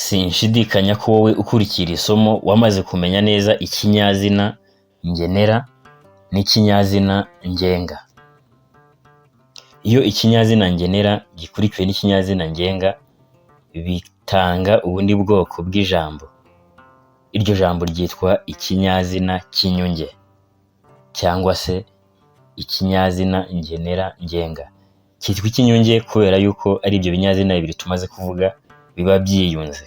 Sinshidikanya ko wowe ukurikira isomo wamaze kumenya neza ikinyazina ngenera n'ikinyazina ngenga. Iyo ikinyazina ngenera gikurikiwe n'ikinyazina ngenga bitanga ubundi bwoko bw'ijambo. Iryo jambo ryitwa ikinyazina cy'inyunge cyangwa se ikinyazina ngenera ngenga. Cyitwa ikinyunge kubera yuko ari ibyo binyazina bibiri tumaze kuvuga biba byiyunze.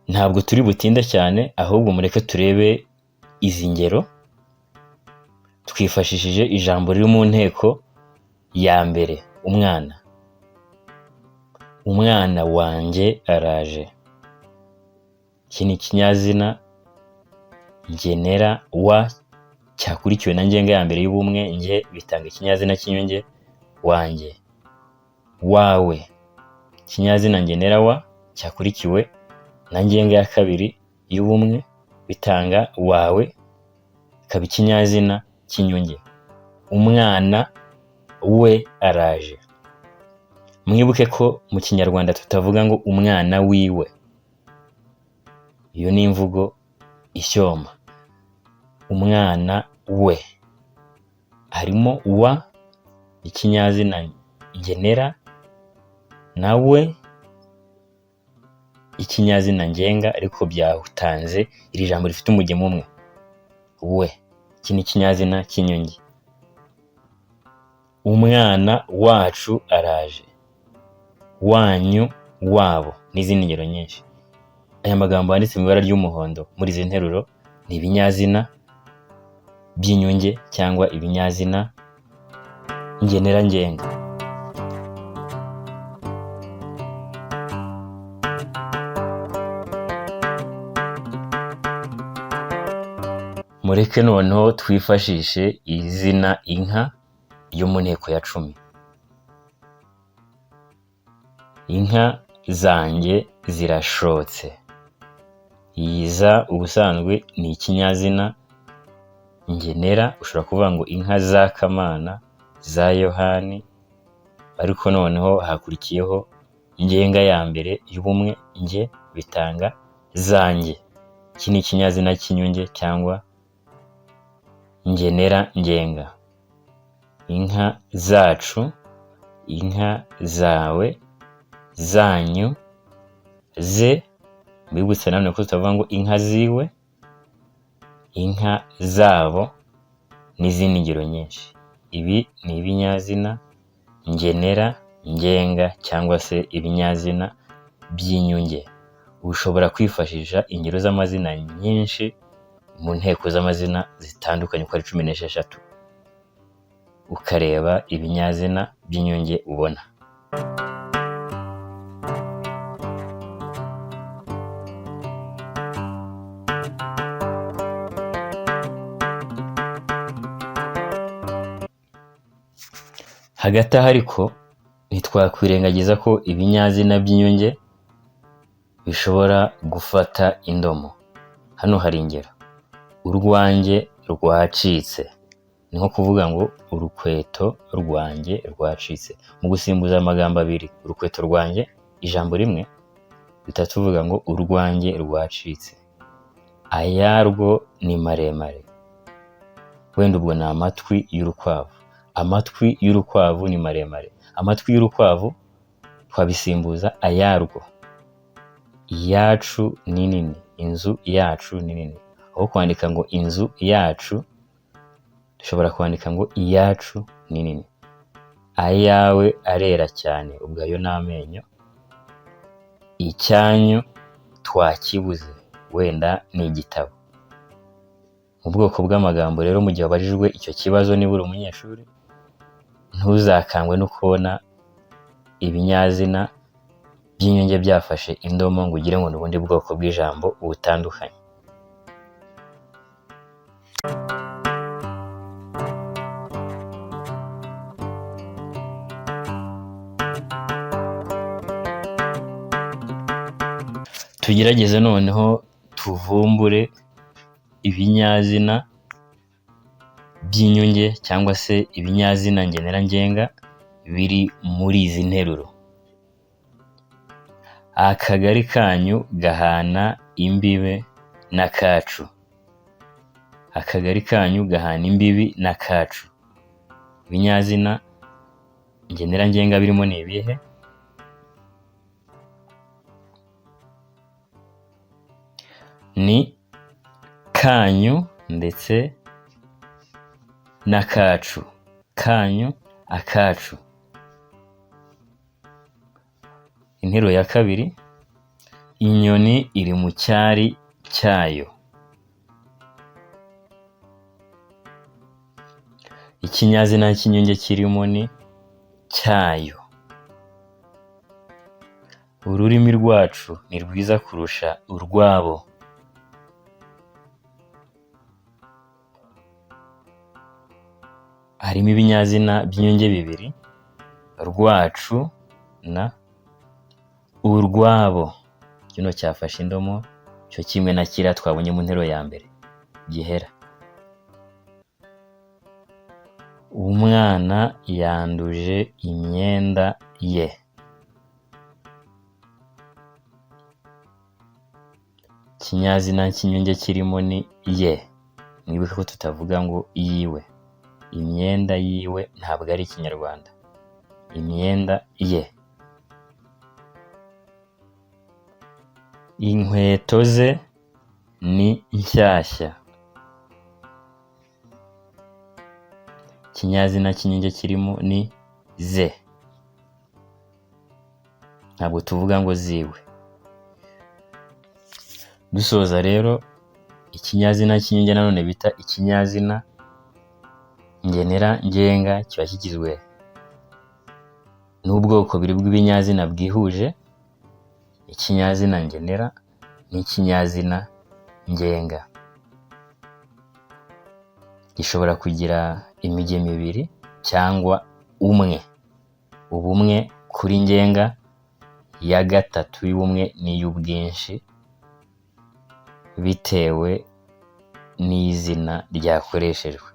Ntabwo turi butinde cyane, ahubwo mureke turebe izi ngero twifashishije ijambo riri mu nteko ya mbere, umwana. Umwana wanjye araje. Iki ni ikinyazina ngenera wa cyakurikiwe na ngenga ya mbere y'ubumwe, nge bitanga ikinyazina cy'inyunge wanjye. Wawe, ikinyazina ngenera wa cyakurikiwe na ngenga ya kabiri y'ubumwe, bitanga wawe, ikaba ikinyazina cy'inyunge. Umwana we araje. Mwibuke ko mu Kinyarwanda tutavuga ngo umwana wiwe. Iyo ni imvugo ishyoma. Umwana we harimo wa ikinyazina ngenera, nawe ikinyazina ngenga, ariko byatanze iri jambo rifite umugemo umwe, we. Iki ni ikinyazina cy'inyunge. Umwana wacu araje. Wanyu, wabo n'izindi ngero nyinshi. Aya magambo yanditse mu ibara ry'umuhondo muri izi nteruro ni ibinyazina by'inyunge cyangwa ibinyazina ngenera ngenga. Mureke noneho twifashishe izina inka yo mu nteko ya 10. Inka zanjye zirashotse. Yiza ubusanzwe ni ikinyazina ngenera, ushobora kuvuga ngo inka za Kamana, za Yohani, ariko noneho hakurikiyeho ngenga ya mbere y'ubumwe, nge bitanga zanjye. Iki ni ikinyazina cy'inyunge cyangwa ngenera ngenga. Inka zacu, inka zawe, zanyu, ze. Mbibutse nanone ko tutavuga ngo inka ziwe, inka zabo n'izindi ngero nyinshi. Ibi ni ibinyazina ngenera ngenga cyangwa se ibinyazina by'inyunge. Ushobora kwifashisha ingero z'amazina nyinshi mu nteko z'amazina zitandukanye uko ari 16, ukareba ibinyazina by'inyunge ubona. Hagati aho ariko ntitwakwirengagiza ko ibinyazina by'inyunge bishobora gufata indomo. Hano hari ingero. Urwanjye rwacitse. Ni nko kuvuga ngo urukweto rwanjye rwacitse. Mu gusimbuza amagambo abiri, urukweto rwanjye, ijambo rimwe, bitatu tuvuga ngo urwanjye rwacitse. Ayarwo ni maremare. Wenda ubwo ni amatwi y'urukwavu. Amatwi y'urukwavu ni maremare. Amatwi y'urukwavu twabisimbuza ayarwo. Iyacu ni nini. Inzu yacu ni nini. Aho kwandika ngo inzu yacu, dushobora kwandika ngo iyacu ni nini. Ayawe arera cyane. Ubwo ayo ni amenyo. Icyanyu twakibuze. Wenda ni igitabo. Mu bwoko bw'amagambo rero, mu gihe wabajijwe icyo kibazo niba uri umunyeshuri, ntuzakangwe no kubona ibinyazina by'inyunge byafashe indomo ngo ugire ngo ni ubundi bwoko bw'ijambo butandukanye. Tugerageze noneho tuvumbure ibinyazina by'inyunge cyangwa se ibinyazina ngenera ngenga biri muri izi nteruro. akagari kanyu gahana imbibe n'akacu. Akagari kanyu gahana imbibi n'akacu. Ibinyazina ngenera ngenga birimo ni ibihe? Ni kanyu ndetse n'akacu. Kanyu, akacu. Interuro ya kabiri, inyoni iri mu cyari cyayo. Ikinyazina cy'inyunge kirimo ni cyayo. Ururimi rwacu ni rwiza kurusha urwabo. Harimo ibinyazina by'inyunge bibiri, rwacu na urwabo. Kino cyafashe indomo cyo kimwe na kiriya twabonye mu nteruro ya mbere gihera. Umwana yanduje imyenda ye. Ikinyazina cy'inyunge kirimo ni ye. Mwibuke ko tutavuga ngo yiwe. Imyenda yiwe ntabwo ari Ikinyarwanda. Imyenda ye. Inkweto ze ni nshyashya. Ikinyazina cy'inyunge kirimo ni ze. Ntabwo tuvuga ngo ziwe. Dusoza rero, ikinyazina cy'inyunge nanone bita ikinyazina ngenera ngenga kiba kigizwe n'ubwoko bubiri bw'ibinyazina bwihuje, ikinyazina ngenera n'ikinyazina ngenga. Gishobora kugira imigemo ibiri cyangwa umwe. Ubumwe kuri ngenga, ya gatatu y'ubumwe n'iy'ubwinshi bitewe n'izina ryakoreshejwe.